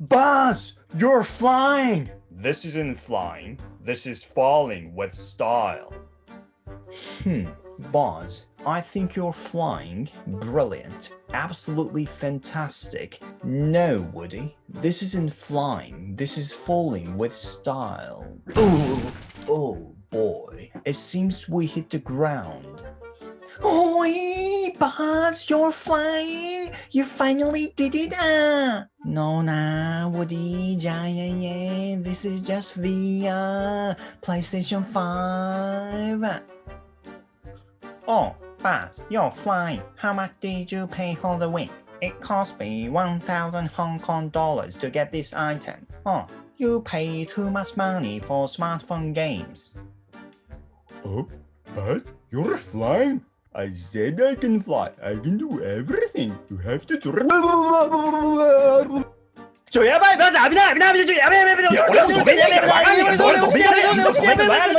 Buzz, you're flying! This isn't flying. This is falling with style. Buzz, I think you're flying. Brilliant. Absolutely fantastic. No, Woody. This isn't flying. This is falling with style. Oh boy. It seems we hit the ground. Oi, Buzz, you're flying. You finally did it. No, Woody, Giant. This is just the PlayStation 5. Oh, Buzz, you're flying. How much did you pay for the win? It cost me 1,000 Hong Kong dollars to get this item. Oh, you pay too much money for smartphone games. Oh, Buzz, you're flying? I said I can fly. I can do everything. You have to do... やばい、バズ、危ない、危ない、危ない、やべやべやべ、俺の時計やべやべ、俺の時計やべやべ、